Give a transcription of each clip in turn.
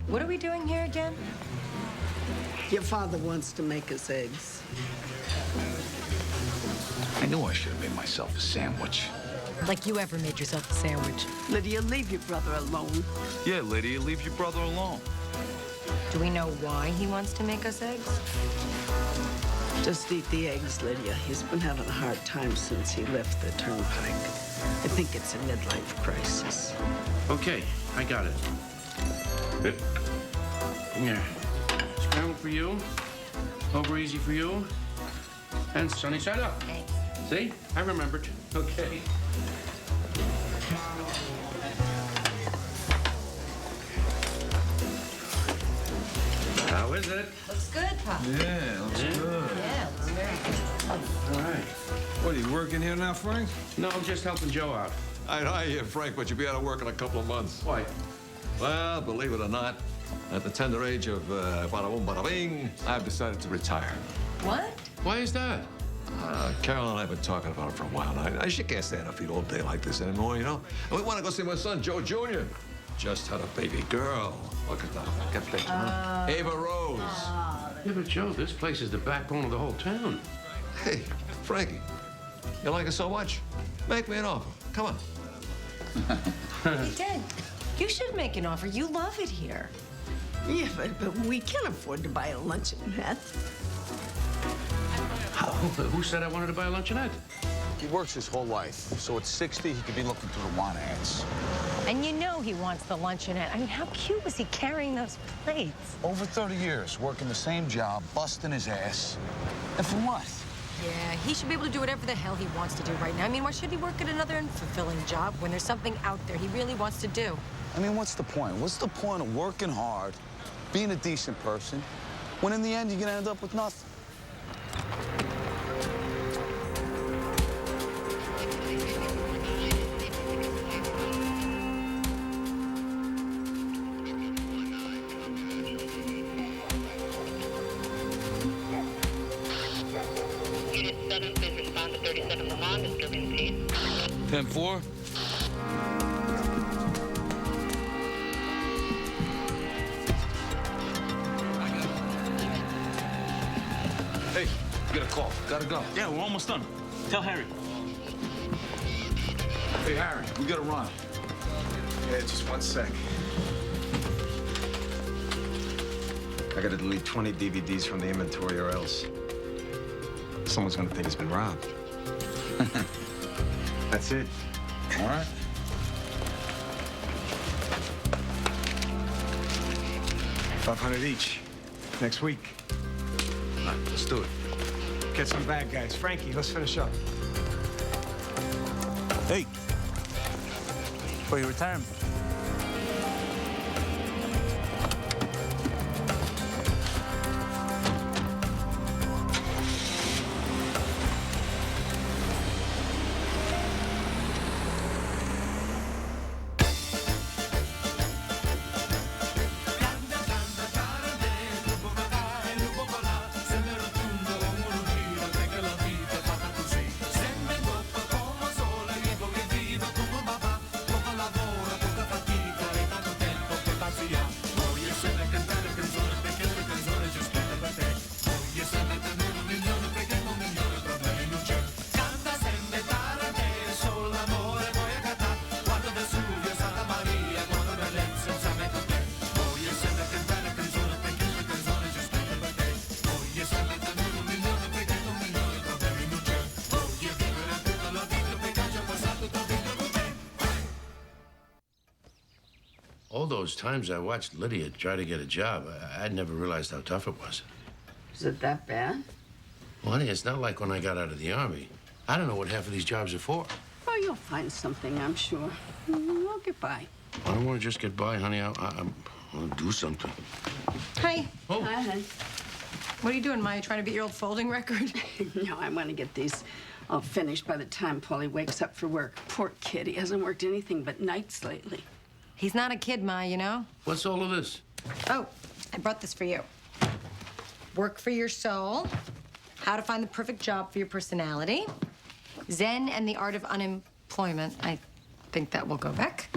What are we doing here again? Your father wants to make us eggs. I knew I should have made myself a sandwich. Like you ever made yourself a sandwich. Lydia, leave your brother alone. Yeah, Lydia, leave your brother alone. Do we know why he wants to make us eggs? Just eat the eggs, Lydia. He's been having a hard time since he left the turnpike. I think it's a midlife crisis. Okay, I got it. Good. Here. Scramble for you. Over easy for you. And sunny side up. Thanks. See? I remembered. Okay. How is it? Looks good, Pop. Yeah, looks good. Yeah, looks very good. All right. What, are you working here now, Frank? No, I'm just helping Joe out. I'd hire you, Frank, but you'll be out of work in a couple of months. Why? Well, believe it or not, at the tender age of bada boom, bada bing, I've decided to retire. What? Why is that? Carol and I have been talking about it for a while now. She can't stand her feet all day like this anymore, you know? And we want to go see my son, Joe Jr. Just had a baby girl. Look at that. Get the picture, huh? Ava Rose. Yeah, but Joe, this place is the backbone of the whole town. Hey, Frankie, you like her so much? Make me an offer. Come on. Hey, Dad, you should make an offer. You love it here. Yeah, but we can't afford to buy a luncheonette. Who said I wanted to buy a luncheonette? He works his whole life, so at 60, he could be looking through the want ads. And you know he wants the luncheonette. I mean, how cute was he carrying those plates? Over 30 years, working the same job, busting his ass. And for what? Yeah, he should be able to do whatever the hell he wants to do right now. I mean, why should he work at another unfulfilling job when there's something out there he really wants to do? I mean, what's the point? What's the point of working hard, being a decent person, when in the end you're gonna end up with nothing? Unit 7, please respond to 37 Lamont, disturbing peace. 10-4? Hey, you got a call. Gotta go. Yeah, we're almost done. Tell Harry. Hey, Harry, we gotta run. Yeah, just 1 sec. I gotta delete 20 DVDs from the inventory or else someone's gonna think it's been robbed. That's it. All right. $500 each. Next week. All right, let's do it. Get some bad guys. Frankie, let's finish up. Hey. For your retirement. All those times I watched Lydia try to get a job, I'd never realized how tough it was. Is it that bad? Well, honey, it's not like when I got out of the Army. I don't know what half of these jobs are for. Oh, you'll find something, I'm sure. We'll get by. I don't want to just get by, honey. I want to do something. Hi. Oh. Hi. What are you doing, Maya? Trying to beat your old folding record? No, I want to get these all finished by the time Paulie wakes up for work. Poor kid, he hasn't worked anything but nights lately. He's not a kid, Ma, you know? What's all of this? Oh, I brought this for you. Work for your soul, how to find the perfect job for your personality, Zen and the art of unemployment. I think that will go back.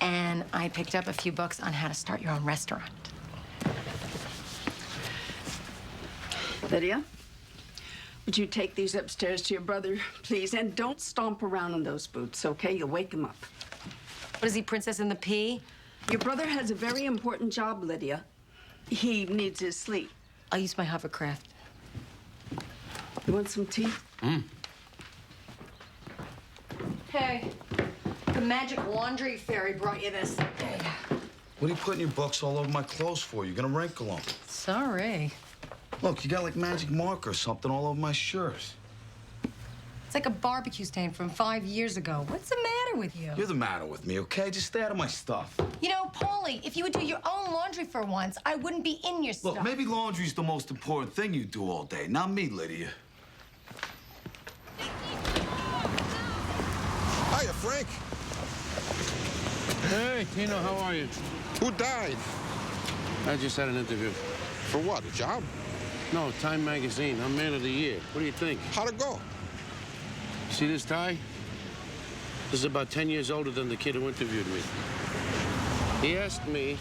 and I picked up a few books on how to start your own restaurant. Lydia, would you take these upstairs to your brother, please? And don't stomp around in those boots, okay? You'll wake him up. What is he, Princess and the Pea? Your brother has a very important job, Lydia. He needs his sleep. I'll use my hovercraft. You want some tea? Hey, the magic laundry fairy brought you this. What are you putting your books all over my clothes for? You're gonna wrinkle them. Sorry. Look, you got like magic marker or something all over my shirt. It's like a barbecue stain from 5 years ago. What's the matter with you? You're the matter with me, okay? Just stay out of my stuff. You know, Paulie, if you would do your own laundry for once, I wouldn't be in your stuff. Look, maybe laundry's the most important thing you do all day. Not me, Lydia. Hiya, Frank. Hey, Tino, how are you? Who died? I just had an interview. For what, a job? No, Time Magazine. I'm Man of the Year. What do you think? How'd it go? See this tie? This is about 10 years older than the kid who interviewed me. He asked me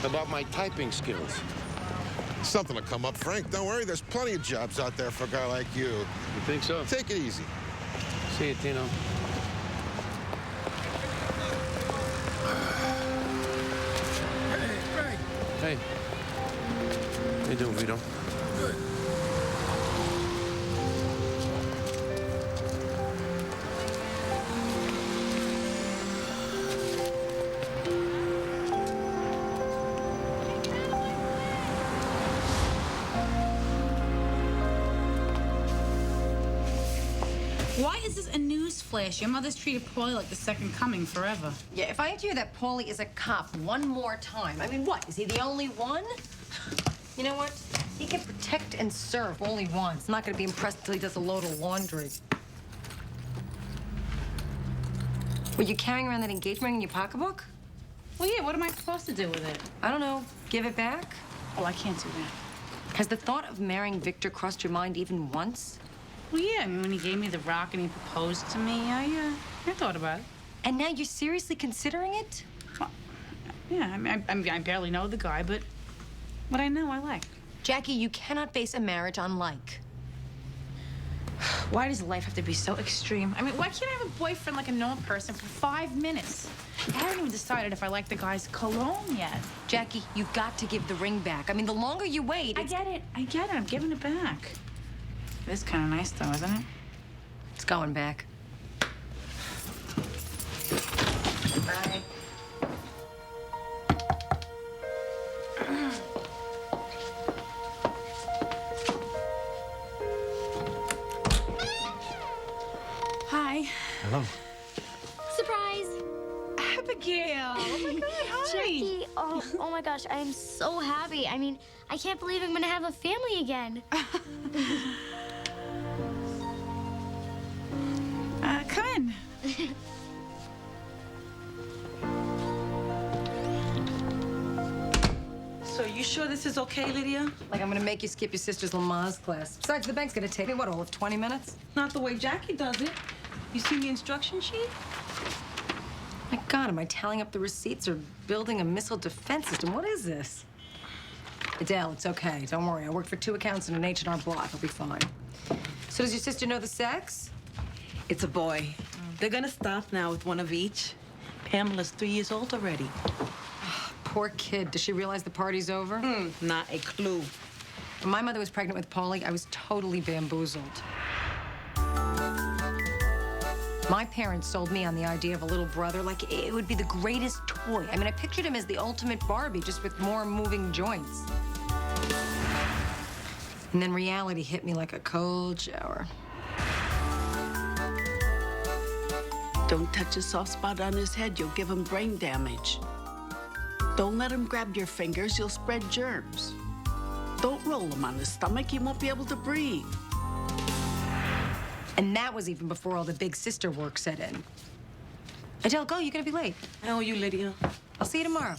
about my typing skills. Something will come up, Frank. Don't worry, there's plenty of jobs out there for a guy like you. You think so? Take it easy. See you, Tino. Hey, Frank. Hey. How you doing, Vito? Good. Why is this a news flash? Your mother's treated Paulie like the second coming forever. Yeah, if I hear that Paulie is a cop one more time, I mean, what? Is he the only one? You know what? He can protect and serve all he wants. I'm not gonna be impressed until he does a load of laundry. Were you carrying around that engagement ring in your pocketbook? Well, yeah, what am I supposed to do with it? I don't know. Give it back? Oh, I can't do that. Has the thought of marrying Victor crossed your mind even once? Well, yeah, I mean, when he gave me the rock and he proposed to me, I thought about it. And now you're seriously considering it? Well, yeah, I mean, I barely know the guy, but what I know, I like. Jackie, you cannot base a marriage on like. Why does life have to be so extreme? I mean, why can't I have a boyfriend like a normal person for 5 minutes? I haven't even decided if I like the guy's cologne yet. Jackie, you've got to give the ring back. I mean, the longer you wait, I get it. I'm giving it back. It is kind of nice, though, isn't it? It's going back. Bye. Hi. Hello. Surprise! Abigail! Oh, my God, hi. Jackie, oh my gosh, I am so happy. I mean, I can't believe I'm gonna have a family again. Come in. So you sure this is okay, Lydia? Like I'm gonna make you skip your sister's Lamaze class. Besides, the bank's gonna take me, what, all of 20 minutes? Not the way Jackie does it. You seen the instruction sheet? My God, am I tallying up the receipts or building a missile defense system? What is this? Adele, it's okay. Don't worry. I worked for 2 accounts in an H&R Block. I'll be fine. So does your sister know the sex? It's a boy. They're gonna start now with one of each. Pamela's 3 years old already. Poor kid. Does she realize the party's over? Not a clue. When my mother was pregnant with Paulie, I was totally bamboozled. My parents sold me on the idea of a little brother like it would be the greatest toy. I mean, I pictured him as the ultimate Barbie, just with more moving joints. And then reality hit me like a cold shower. Don't touch a soft spot on his head. You'll give him brain damage. Don't let him grab your fingers. You'll spread germs. Don't roll him on his stomach. He won't be able to breathe. And that was even before all the big sister work set in. Adele, go. You're gonna be late. I owe you, Lydia. I'll see you tomorrow.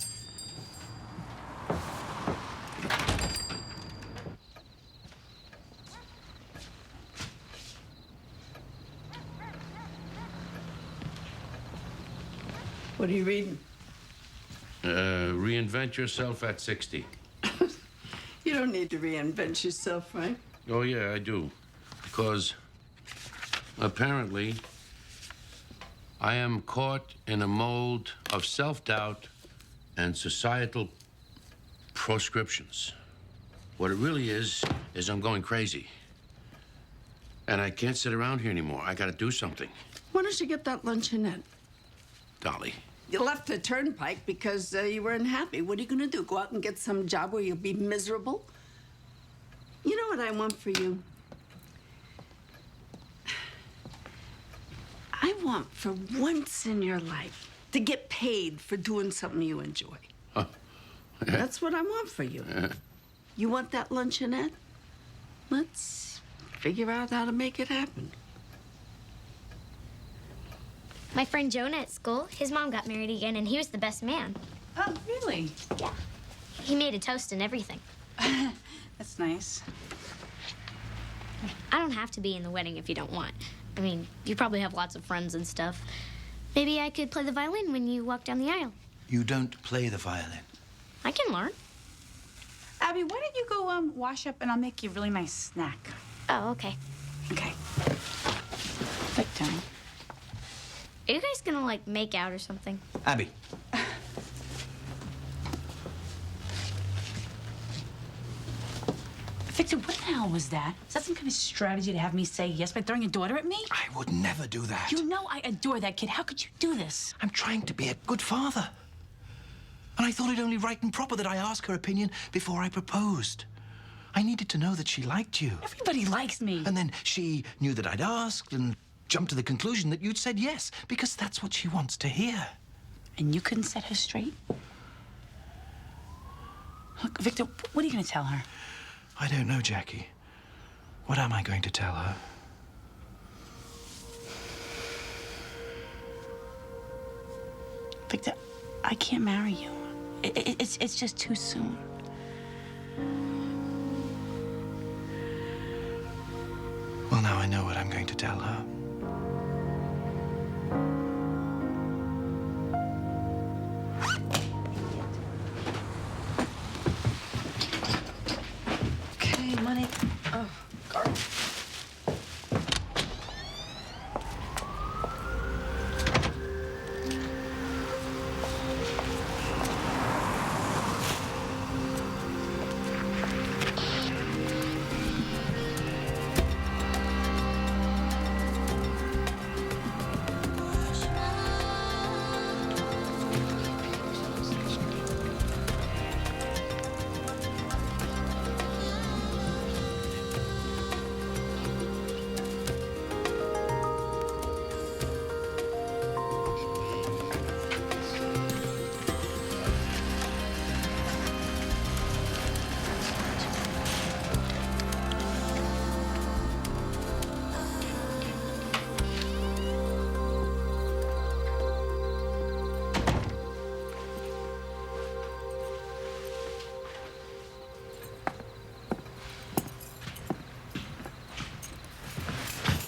What are you reading? Reinvent yourself at 60. You don't need to reinvent yourself, Frank. Oh, yeah, I do. Because apparently I am caught in a mold of self-doubt and societal proscriptions. What it really is I'm going crazy. And I can't sit around here anymore. I gotta do something. Why don't you get that luncheonette? Dolly. You left the turnpike because you were unhappy. What are you gonna do? Go out and get some job where you'll be miserable? You know what I want for you? I want for once in your life to get paid for doing something you enjoy. That's what I want for you. You want that luncheonette? Let's figure out how to make it happen. My friend Jonah at school, his mom got married again, and he was the best man. Oh, really? Yeah. He made a toast and everything. That's nice. I don't have to be in the wedding if you don't want. I mean, you probably have lots of friends and stuff. Maybe I could play the violin when you walk down the aisle. You don't play the violin. I can learn. Abby, why don't you go wash up and I'll make you a really nice snack. Oh, okay. Okay. Victor. Are you guys gonna, like, make out or something? Abby. Victor, what the hell was that? Is that some kind of strategy to have me say yes by throwing your daughter at me? I would never do that. You know I adore that kid. How could you do this? I'm trying to be a good father. And I thought it only right and proper that I ask her opinion before I proposed. I needed to know that she liked you. Everybody likes me. And then she knew that I'd asked and jumped to the conclusion that you'd said yes, because that's what she wants to hear. And you couldn't set her straight? Look, Victor, what are you going to tell her? I don't know, Jackie. What am I going to tell her? Victor, I can't marry you. It's just too soon. Well, now I know what I'm going to tell her. Okay, money. Oh, garbage.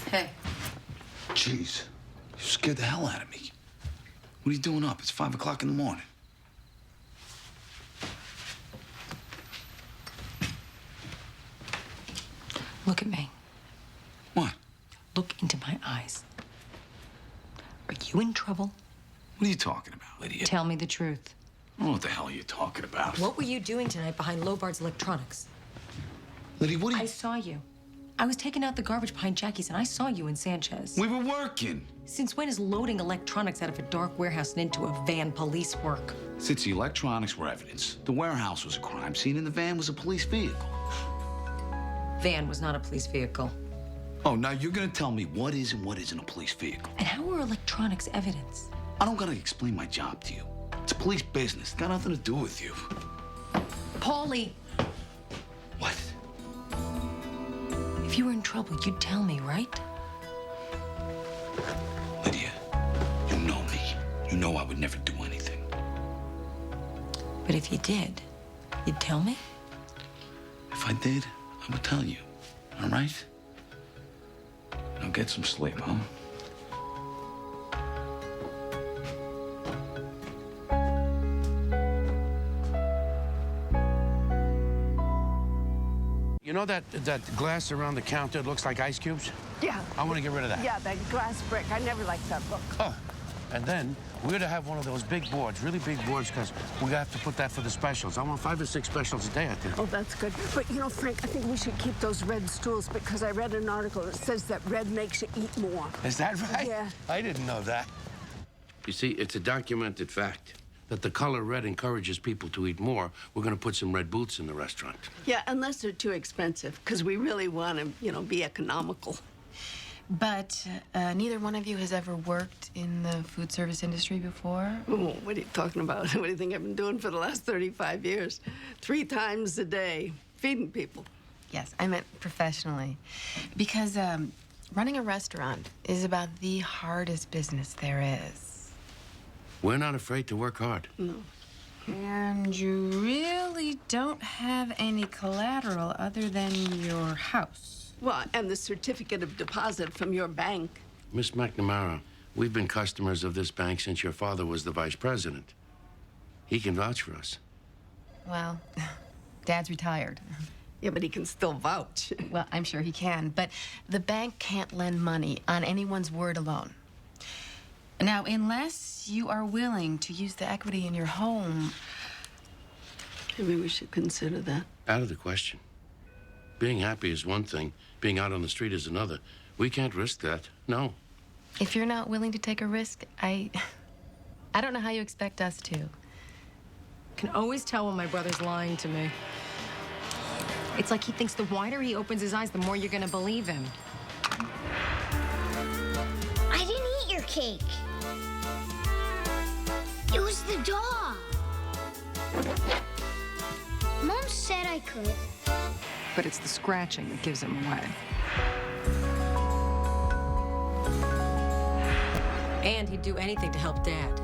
Hey. Jeez, you scared the hell out of me. What are you doing up? It's 5 o'clock in the morning. Look at me. What? Look into my eyes. Are you in trouble? What are you talking about, Lydia? Tell me the truth. I don't know what the hell you're talking about. What were you doing tonight behind Lobart's Electronics? Lydia, what are you... I saw you. I was taking out the garbage behind Jackie's, and I saw you and Sanchez. We were working. Since when is loading electronics out of a dark warehouse and into a van police work? Since the electronics were evidence, the warehouse was a crime scene and the van was a police vehicle. Van was not a police vehicle. Oh, now you're gonna tell me what is and what isn't a police vehicle. And how are electronics evidence? I don't gotta explain my job to you. It's a police business. It's got nothing to do with you. Paulie! What? If you were in trouble, you'd tell me, right? Lydia, you know me. You know I would never do anything. But if you did, you'd tell me? If I did, I would tell you. All right? Now get some sleep, huh? You know that glass around the counter that looks like ice cubes? Yeah. I want to get rid of that. Yeah, that glass brick. I never liked that look. Oh, and then we're gonna have one of those big boards, really big boards, because we have to put that for the specials. I want 5 or 6 specials a day out there. Oh, that's good. But, you know, Frank, I think we should keep those red stools because I read an article that says that red makes you eat more. Is that right? Yeah. I didn't know that. You see, it's a documented fact that the color red encourages people to eat more. We're gonna put some red boots in the restaurant. Yeah, unless they're too expensive, because we really want to, you know, be economical. But neither one of you has ever worked in the food service industry before? Oh, what are you talking about? What do you think I've been doing for the last 35 years? 3 times a day, feeding people. Yes, I meant professionally. Because running a restaurant is about the hardest business there is. We're not afraid to work hard. No. And you really don't have any collateral other than your house. Well, and the certificate of deposit from your bank. Miss McNamara, we've been customers of this bank since your father was the vice president. He can vouch for us. Well, Dad's retired. Yeah, but he can still vouch. Well, I'm sure he can, but the bank can't lend money on anyone's word alone. Now, unless you are willing to use the equity in your home... Maybe we should consider that. Out of the question. Being happy is one thing. Being out on the street is another. We can't risk that. No. If you're not willing to take a risk, I don't know how you expect us to. Can always tell when my brother's lying to me. It's like he thinks the wider he opens his eyes, the more you're gonna believe him. I didn't eat your cake. It was the dog. Mom said I could. But it's the scratching that gives him away. And he'd do anything to help Dad.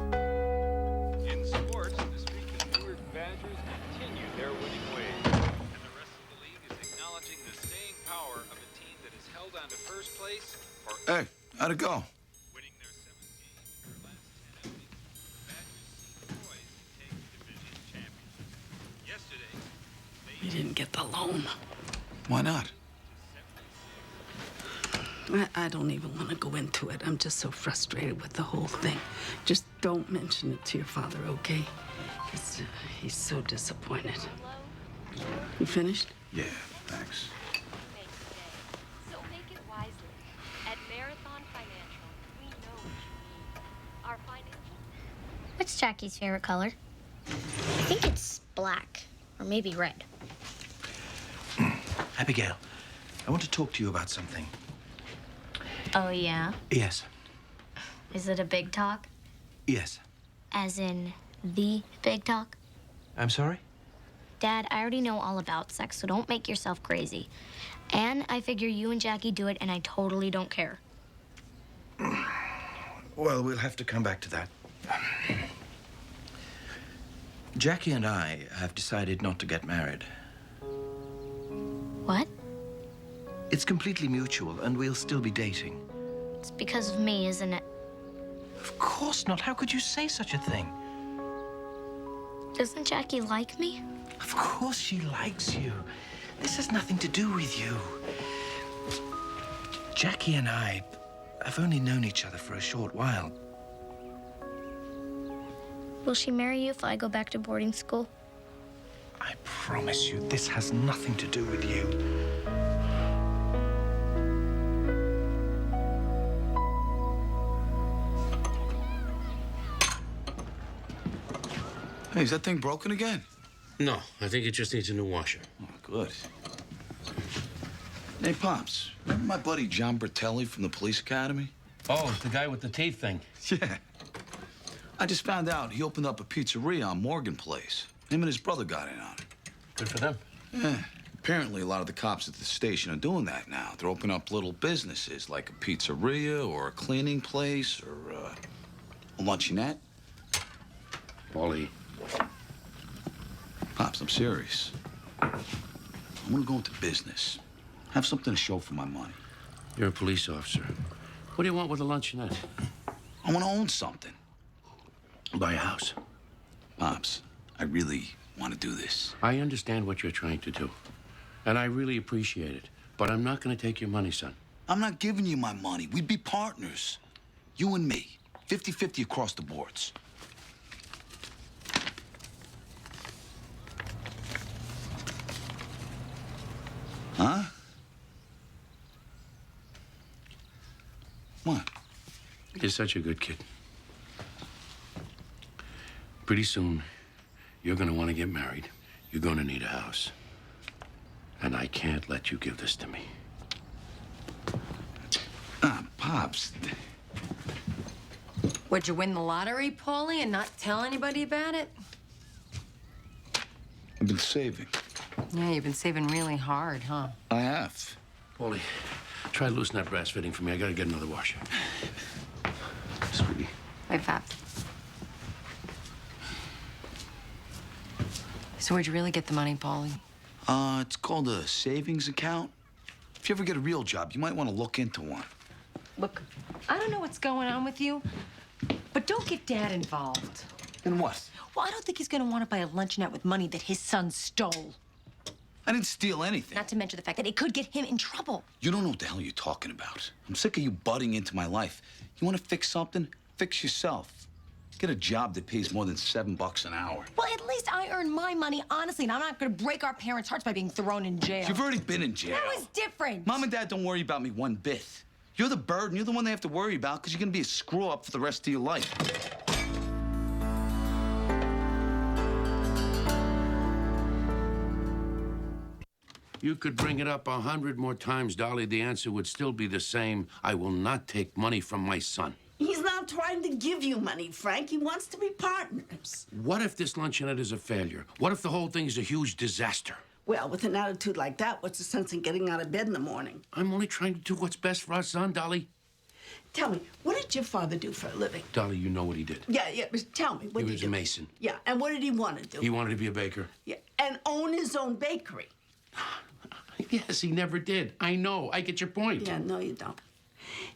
In sports, this week the Newark Badgers continue their winning ways. And the rest of the league is acknowledging the staying power of a team that has held on to first place for... Hey, how'd it go? Winning their 7th game in their last 10 outings, the Badgers seem poised to take the division championship. Yesterday, We didn't get the loan. Why not? I don't even want to go into it. I'm just so frustrated with the whole thing. Just don't mention it to your father, okay? He's so disappointed. You finished? Yeah, thanks. So make it wisely. At Marathon Financial, we know what you need. Our financial... What's Jackie's favorite color? I think it's black, or maybe red. Abigail, I want to talk to you about something. Oh, yeah? Yes. Is it a big talk? Yes. As in the big talk? I'm sorry? Dad, I already know all about sex, so don't make yourself crazy. And I figure you and Jackie do it, and I totally don't care. Well, we'll have to come back to that. Jackie and I have decided not to get married. What? It's completely mutual, and we'll still be dating. It's because of me, isn't it? Of course not. How could you say such a thing? Doesn't Jackie like me? Of course she likes you. This has nothing to do with you. Jackie and I have only known each other for a short while. Will she marry you if I go back to boarding school? I promise you, this has nothing to do with you. Hey, is that thing broken again? No, I think it just needs a new washer. Oh, good. Hey, Pops, remember my buddy John Bertelli from the police academy? Oh, the guy with the teeth thing. Yeah. I just found out he opened up a pizzeria on Morgan Place. Him and his brother got in on it. Good for them. Yeah. Apparently, a lot of the cops at the station are doing that now. They're opening up little businesses like a pizzeria or a cleaning place or a luncheonette. Paulie. Pops, I'm serious. I want to go into business. Have something to show for my money. You're a police officer. What do you want with a luncheonette? I want to own something. Buy a house. Pops, I really want to do this. I understand what you're trying to do. And I really appreciate it. But I'm not going to take your money, son. I'm not giving you my money. We'd be partners. You and me. 50-50 across the boards. Huh? What? You're such a good kid. Pretty soon, you're going to want to get married. You're going to need a house. And I can't let you give this to me. Pops. Would you win the lottery, Paulie, and not tell anybody about it? I've been saving. Yeah, you've been saving really hard, huh? I have. Paulie, try to loosen that brass fitting for me. I got to get another washer. Sweetie. Hey, Fab. So where'd you really get the money, Paulie? It's called a savings account. If you ever get a real job, you might want to look into one. Look, I don't know what's going on with you, but don't get Dad involved. In what? Well, I don't think he's gonna want to buy a luncheon out with money that his son stole. I didn't steal anything. Not to mention the fact that it could get him in trouble. You don't know what the hell you're talking about. I'm sick of you butting into my life. You want to fix something? Fix yourself. Get a job that pays more than $7 an hour. Well, at least I earn my money honestly, and I'm not gonna break our parents' hearts by being thrown in jail. You've already been in jail. That was different. Mom and Dad don't worry about me one bit. You're the burden. You're the one they have to worry about because you're gonna be a screw-up for the rest of your life. You could bring it up 100 more times, Dolly. The answer would still be the same. I will not take money from my son. He's not trying to give you money, Frank. He wants to be partners. What if this luncheonette is a failure? What if the whole thing is a huge disaster? Well, with an attitude like that, what's the sense in getting out of bed in the morning? I'm only trying to do what's best for our son, Dolly. Tell me, what did your father do for a living? Dolly, you know what he did. Yeah, but tell me, what He did was he a do? mason. Yeah, and what did he want to do? He wanted to be a baker. Yeah, and own his own bakery. Yes, he never did. I know. I get your point. Yeah, no, you don't.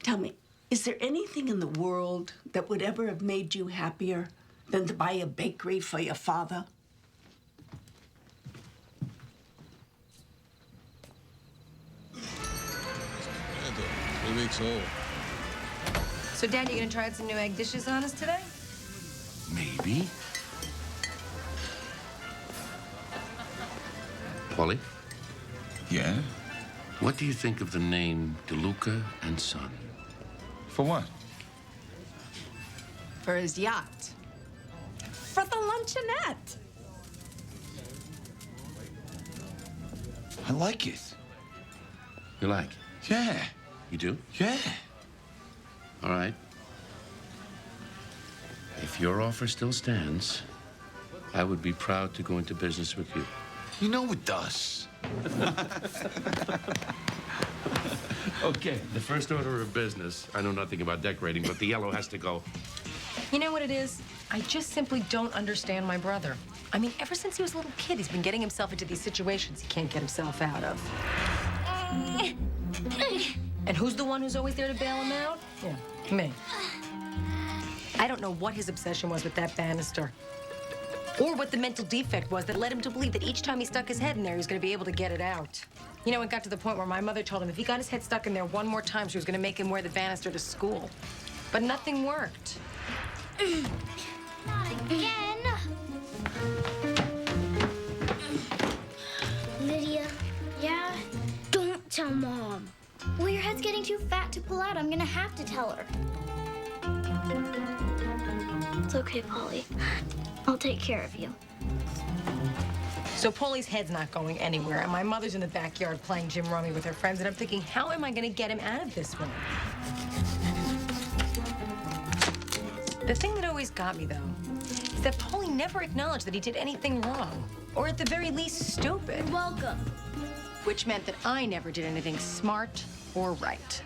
Tell me, is there anything in the world that would ever have made you happier than to buy a bakery for your father? Yeah, 3 weeks old. So, Dad, you gonna try out some new egg dishes on us today? Maybe. Paulie? Yeah? What do you think of the name DeLuca and Son? For what? For his yacht. For the luncheonette. I like it. You like? Yeah. You do? Yeah. All right. If your offer still stands, I would be proud to go into business with you. You know it does. Okay, the first order of business. I know nothing about decorating, but the yellow has to go. You know what it is? I just simply don't understand my brother. I mean, ever since he was a little kid, he's been getting himself into these situations he can't get himself out of. And who's the one who's always there to bail him out? Yeah, me. I don't know what his obsession was with that banister. Or what the mental defect was that led him to believe that each time he stuck his head in there, he was going to be able to get it out. You know, it got to the point where my mother told him if he got his head stuck in there one more time, she was going to make him wear the banister to school. But nothing worked. Not again. Lydia. Yeah? Don't tell Mom. Well, your head's getting too fat to pull out. I'm gonna have to tell her. It's okay, Polly. I'll take care of you. So Paulie's head's not going anywhere, and my mother's in the backyard playing Jim Rummy with her friends, and I'm thinking, how am I going to get him out of this one? The thing that always got me, though, is that Paulie never acknowledged that he did anything wrong, or at the very least, stupid. You're welcome. Which meant that I never did anything smart or right.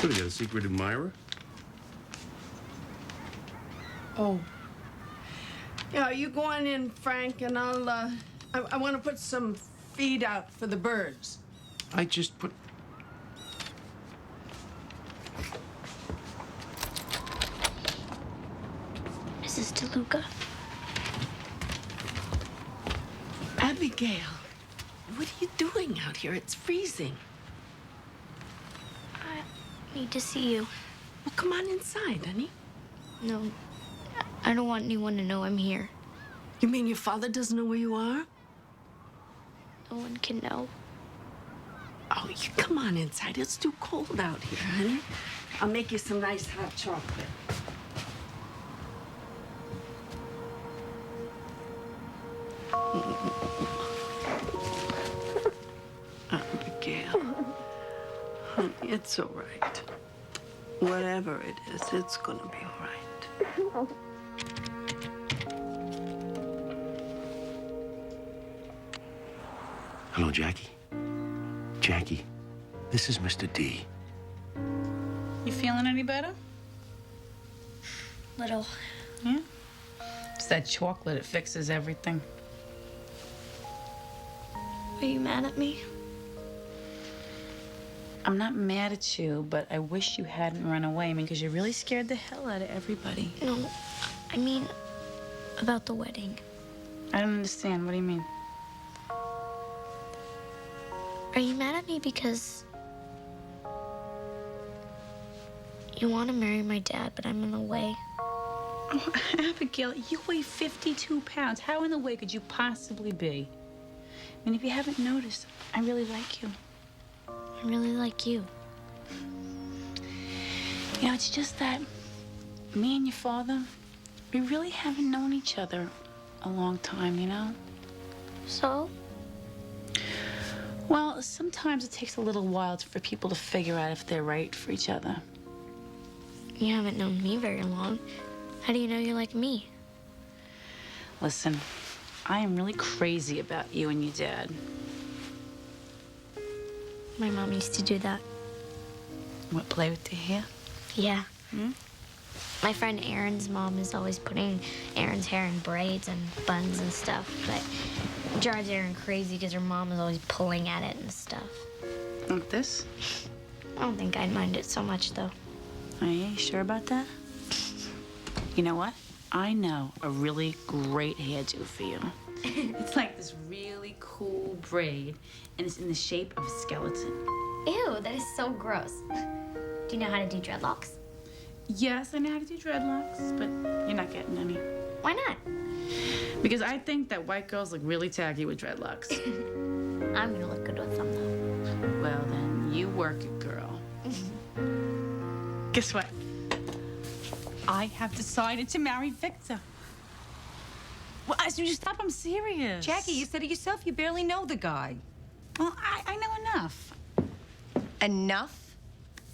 What, you got a secret admirer? Oh. Yeah, you go on in, Frank, and I want to put some feed out for the birds. I just put... Luca. Abigail, what are you doing out here? It's freezing. I need to see you. Well, come on inside, honey. No, I don't want anyone to know I'm here. You mean your father doesn't know where you are? No one can know. Oh, you come on inside. It's too cold out here, honey. I'll make you some nice hot chocolate. Abigail. Honey, it's all right. Whatever it is, it's gonna be all right. Hello, Jackie. Jackie, this is Mr. D. You feeling any better? Little. Yeah? It's that chocolate. It fixes everything. Are you mad at me? I'm not mad at you, but I wish you hadn't run away. I mean, because you really scared the hell out of everybody. No, I mean about the wedding. I don't understand. What do you mean? Are you mad at me because you want to marry my dad, but I'm in the way? Oh, Abigail, you weigh 52 pounds. How in the way could you possibly be? I mean, if you haven't noticed, I really like you. I really like you. You know, it's just that me and your father, we really haven't known each other a long time, you know? So? Well, sometimes it takes a little while for people to figure out if they're right for each other. You haven't known me very long. How do you know you like me? Listen, I am really crazy about you and your dad. My mom used to do that. What, play with your hair? Yeah. My friend Aaron's mom is always putting Aaron's hair in braids and buns and stuff, but it drives Aaron crazy because her mom is always pulling at it and stuff. Like this? I don't think I'd mind it so much, though. Are you sure about that? You know what? I know a really great hairdo for you. It's like this really cool braid, and it's in the shape of a skeleton. Ew, that is so gross. Do you know how to do dreadlocks? Yes, I know how to do dreadlocks, but you're not getting any. Why not? Because I think that white girls look really tacky with dreadlocks. I'm gonna look good with them, though. Well, then, you work it, girl. Guess what? I have decided to marry Victor. Well, as you stop, I'm serious. Jackie, you said it yourself. You barely know the guy. Well, I know enough. Enough?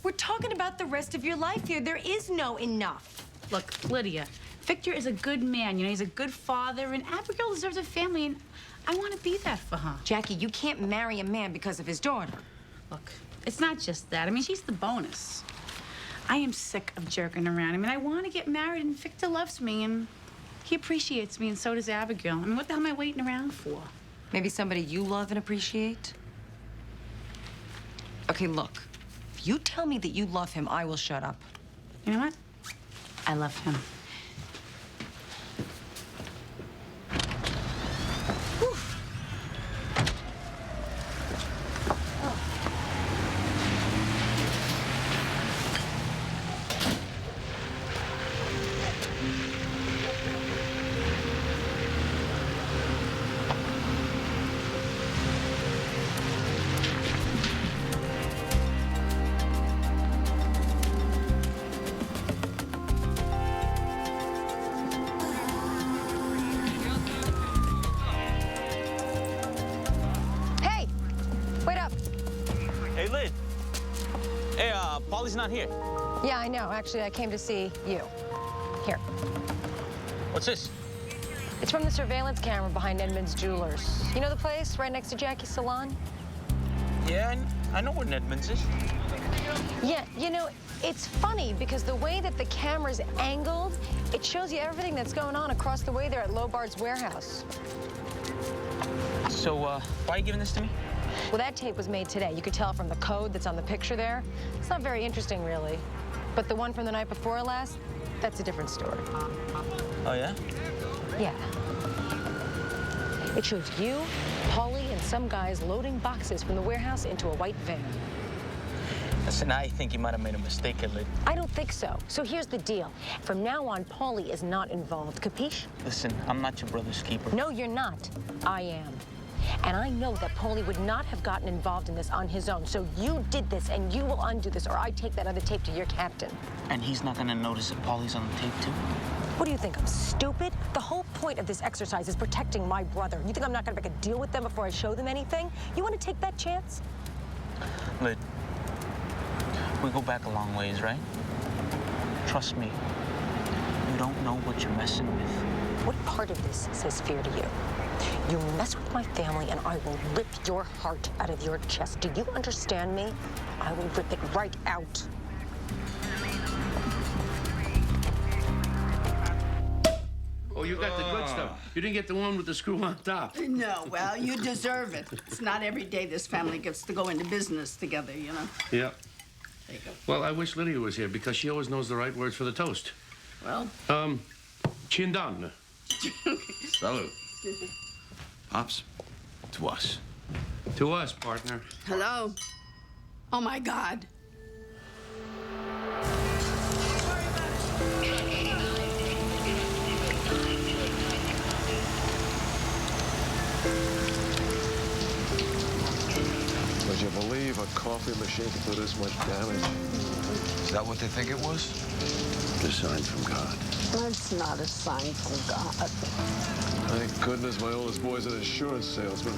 We're talking about the rest of your life here. There is no enough. Look, Lydia, Victor is a good man. You know, he's a good father, and Abigail deserves a family, and I want to be that for her. Jackie, you can't marry a man because of his daughter. Look, it's not just that. I mean, she's the bonus. I am sick of jerking around. I mean, I want to get married, and Victor loves me, and he appreciates me, and so does Abigail. I mean, what the hell am I waiting around for? Maybe somebody you love and appreciate? Okay, look. If you tell me that you love him, I will shut up. You know what? I love him. Hey! Wait up. Hey, Lynn. Hey, Polly's not here. Yeah, I know. Actually, I came to see you. Here. What's this? It's from the surveillance camera behind Edmund's Jewelers. You know the place right next to Jackie's salon? Yeah, I know where Edmonds is. Yeah, you know, it's funny because the way that the camera's angled, it shows you everything that's going on across the way there at Lobard's warehouse. So, why are you giving this to me? Well, that tape was made today. You could tell from the code that's on the picture there. It's not very interesting, really. But the one from the night before last, that's a different story. Oh, yeah? Yeah. It shows you, Paulie, and some guys loading boxes from the warehouse into a white van. Listen, I think you might have made a mistake, Lid. I don't think so. So here's the deal. From now on, Paulie is not involved. Capiche? Listen, I'm not your brother's keeper. No, you're not. I am. And I know that Paulie would not have gotten involved in this on his own. So you did this, and you will undo this, or I take that other tape to your captain. And he's not gonna notice that Paulie's on the tape, too? What do you think, I'm stupid? The whole point of this exercise is protecting my brother. You think I'm not gonna make a deal with them before I show them anything? You wanna take that chance? Lid, we go back a long ways, right? Trust me, you don't know what you're messing with. What part of this says fear to you? You mess with my family and I will rip your heart out of your chest. Do you understand me? I will rip it right out. Oh, you got the good stuff. You didn't get the one with the screw on top. No, well, you deserve it. It's not every day this family gets to go into business together, you know? Yeah. There you go. Well, I wish Lydia was here because she always knows the right words for the toast. Well. Chindan. Salute. Pops, to us. To us, partner. Hello? Oh, my God. Would you believe a coffee machine could do this much damage? Is that what they think it was? A sign from God. That's not a sign from God. Thank goodness my oldest boy's an insurance salesman.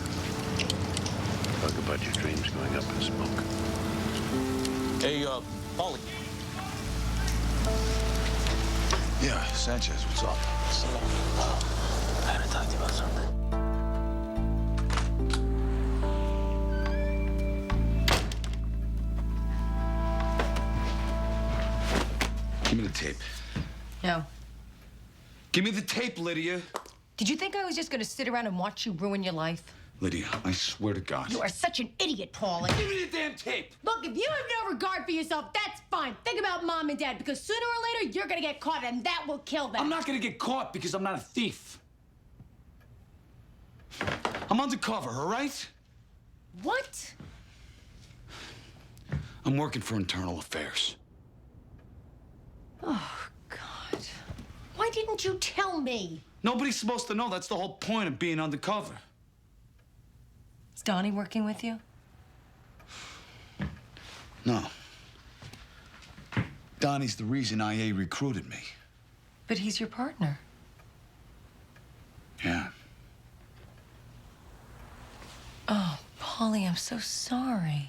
Talk about your dreams going up in smoke. Hey, Paulie. Yeah, Sanchez, what's up? I gotta talk to you about something. Give me the tape. No. Give me the tape, Lydia. Did you think I was just gonna sit around and watch you ruin your life? Lydia, I swear to God. You are such an idiot, Paulie. Give me the damn tape. Look, if you have no regard for yourself, that's fine. Think about Mom and Dad, because sooner or later, you're gonna get caught, and that will kill them. I'm not gonna get caught because I'm not a thief. I'm undercover, all right? What? I'm working for Internal Affairs. Oh, God. Why didn't you tell me? Nobody's supposed to know. That's the whole point of being undercover. Is Donnie working with you? No. Donnie's the reason IA recruited me. But he's your partner. Yeah. Oh, Paulie, I'm so sorry.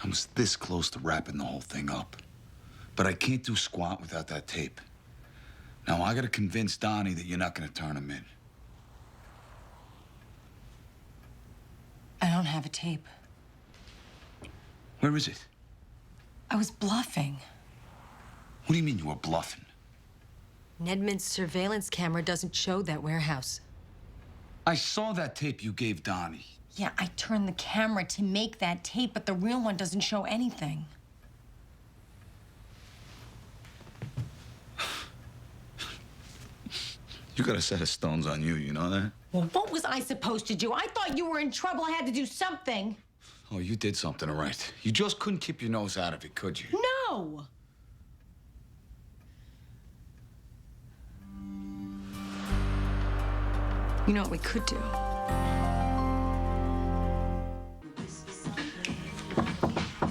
I was this close to wrapping the whole thing up. But I can't do squat without that tape. Now, I gotta convince Donnie that you're not gonna turn him in. I don't have a tape. Where is it? I was bluffing. What do you mean you were bluffing? Nedman's surveillance camera doesn't show that warehouse. I saw that tape you gave Donnie. Yeah, I turned the camera to make that tape, but the real one doesn't show anything. You got a set of stones on you, you know that? Well, what was I supposed to do? I thought you were in trouble. I had to do something. Oh, you did something all right. You just couldn't keep your nose out of it, could you? No! You know what we could do?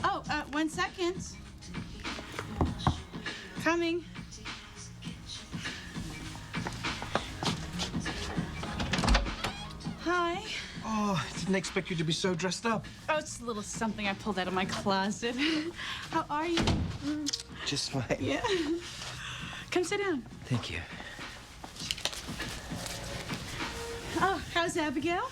Oh, 1 second. Coming. Hi. Oh, I didn't expect you to be so dressed up. Oh, it's a little something I pulled out of my closet. How are you? Just fine. Yeah. Come sit down. Thank you. Oh, how's Abigail?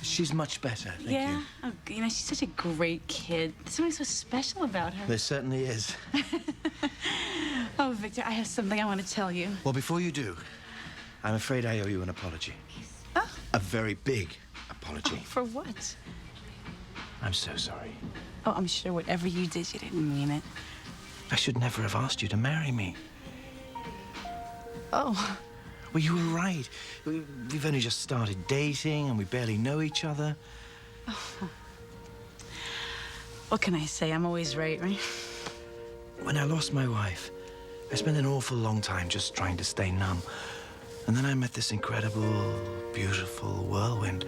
She's much better, thank yeah. you. Oh, you know, she's such a great kid. There's something so special about her. There certainly is. Oh, Victor, I have something I want to tell you. Well, before you do, I'm afraid I owe you an apology. Oh. A very big apology. Oh, for what? I'm so sorry. Oh, I'm sure whatever you did, you didn't mean it. I should never have asked you to marry me. Oh. Well, you were right. We've only just started dating and we barely know each other. Oh. What can I say? I'm always right? When I lost my wife, I spent an awful long time just trying to stay numb. And then I met this incredible, beautiful whirlwind.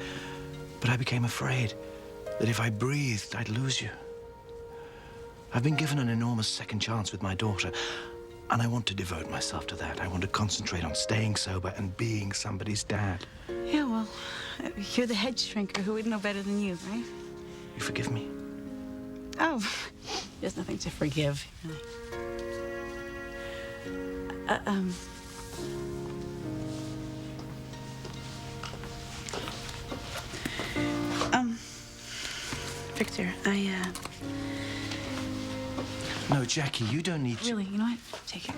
But I became afraid that if I breathed, I'd lose you. I've been given an enormous second chance with my daughter, and I want to devote myself to that. I want to concentrate on staying sober and being somebody's dad. Yeah, well, you're the head shrinker. Who would know better than you, right? You forgive me? Oh, there's nothing to forgive. Victor, No, Jackie, you don't need to. Really, you know what? Take it.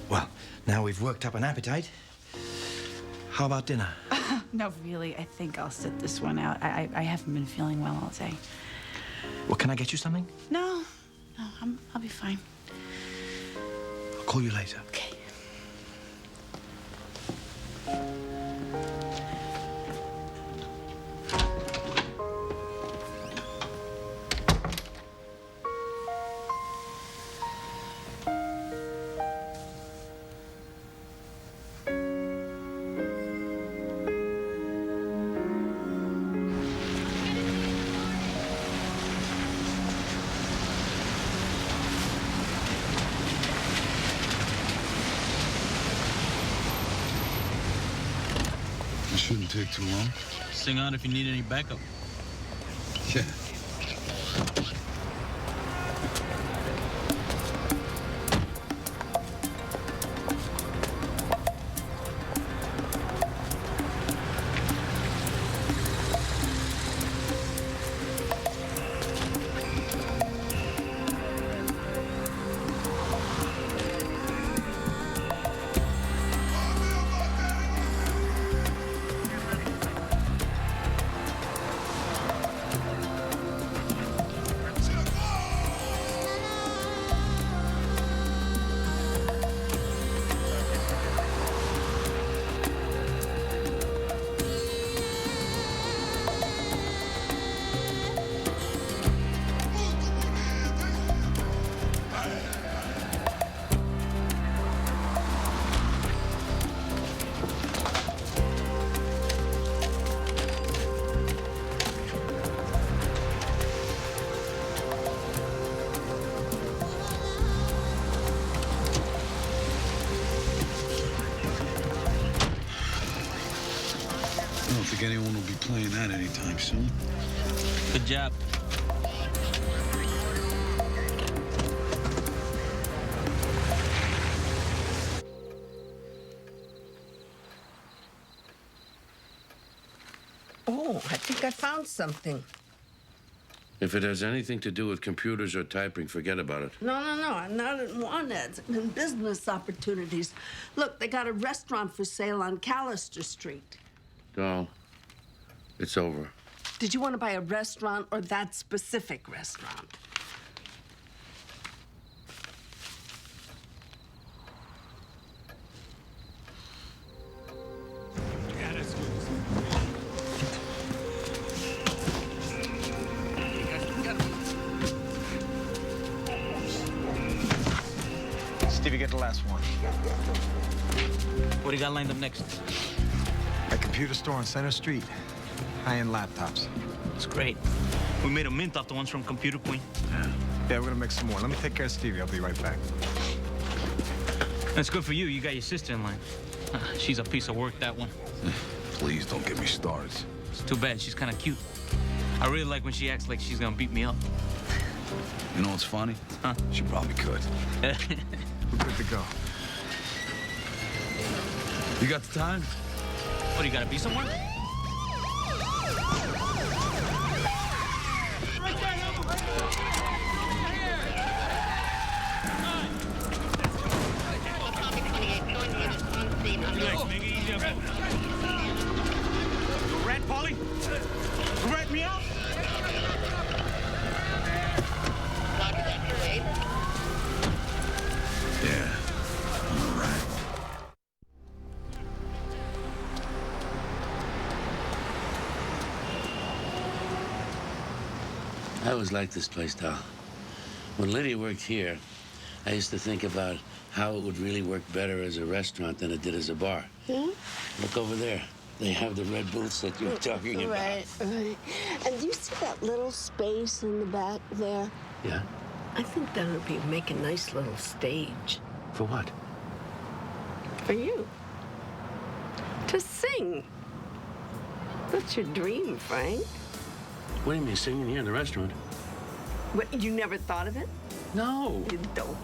Well, now we've worked up an appetite. How about dinner? No, really, I think I'll sit this one out. I haven't been feeling well all day. Well, can I get you something? No, I'll be fine. I'll call you later. Okay. It shouldn't take too long. Sing on if you need any backup. Yeah. I don't think anyone will be playing that anytime soon. Good job. Oh, I think I found something. If it has anything to do with computers or typing, forget about it. No, I'm not in want ads. I'm in business opportunities. Look, they got a restaurant for sale on Callister Street. No, it's over. Did you want to buy a restaurant or that specific restaurant? Stevie, get the last one. What do you got lined up next? A computer store on Center Street. High-end laptops. It's great. We made a mint off the ones from Computer Queen. Yeah, we're gonna make some more. Let me take care of Stevie. I'll be right back. That's good for you. You got your sister in line. She's a piece of work, that one. Please don't get me started. It's too bad. She's kind of cute. I really like when she acts like she's gonna beat me up. You know what's funny? Huh? She probably could. We're good to go. You got the time? What, you gotta be somewhere? Relax, nigga. Easy up. You a rat, Paulie? You rat me out? I always liked this place, Doll. When Lydia worked here, I used to think about how it would really work better as a restaurant than it did as a bar. Look over there. They have the red booths that you were talking about. Right. And do you see that little space in the back there? Yeah? I think that would be make a nice little stage. For what? For you. To sing. That's your dream, Frank. What do you mean, singing here in the restaurant? What, you never thought of it? No. You don't.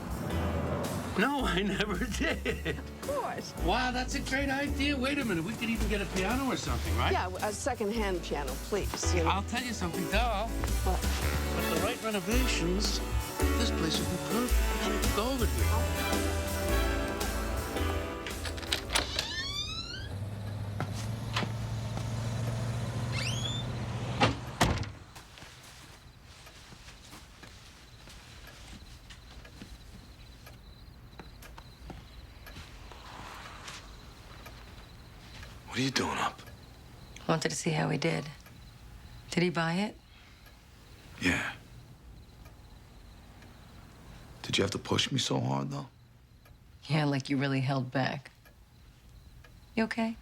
No, I never did. Of course. Wow, that's a great idea. Wait a minute. We could even get a piano or something, right? Yeah, a second-hand piano, please. You know. I'll tell you something, Doll. With the right renovations, this place would be perfect. We could go over here. What are you doing up? Wanted to see how he did. Did he buy it? Yeah. Did you have to push me so hard, though? Yeah, like you really held back. You okay?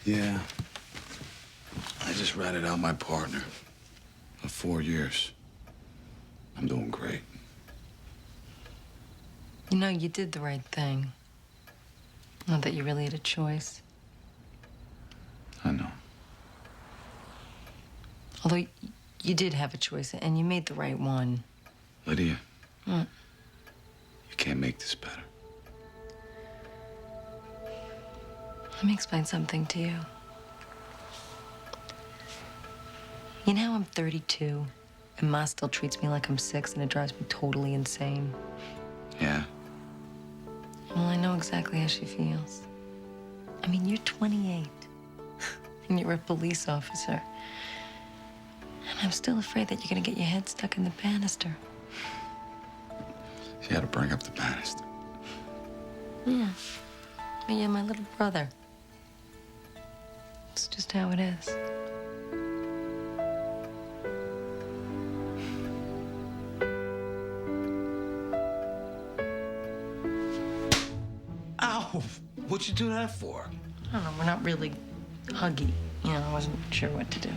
Yeah. I just ratted out my partner of 4 years. I'm doing great. You know, you did the right thing. Not that you really had a choice. I know. Although you did have a choice, and you made the right one. Lydia, What? you can't make this better. Let me explain something to you. You know how I'm 32, and Ma still treats me like I'm 6, and it drives me totally insane? Yeah? Well, I know exactly how she feels. I mean, you're 28, and you're a police officer. And I'm still afraid that you're gonna get your head stuck in the banister. She had to bring up the banister. Yeah. Well, you're my little brother. It's just how it is. Ow! What'd you do that for? I don't know, we're not really huggy. You know, I wasn't sure what to do.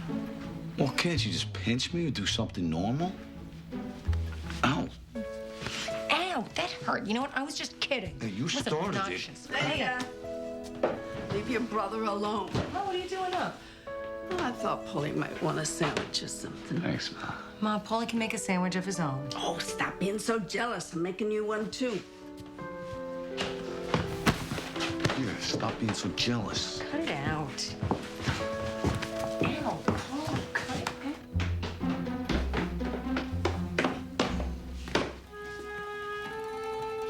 Well, can't you just pinch me or do something normal? Ow. Ow, that hurt. You know what? I was just kidding. Hey, you Listen, started it. obnoxious. Lydia, leave your brother alone. Ma, what are you doing up? Oh, I thought Polly might want a sandwich or something. Thanks, Ma. Ma, Paulie can make a sandwich of his own. Oh, stop being so jealous. I'm making you one, too. You gotta stop being so jealous. Cut it out. Ow, Paul, cut it out.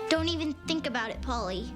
Don't even think about it, Polly.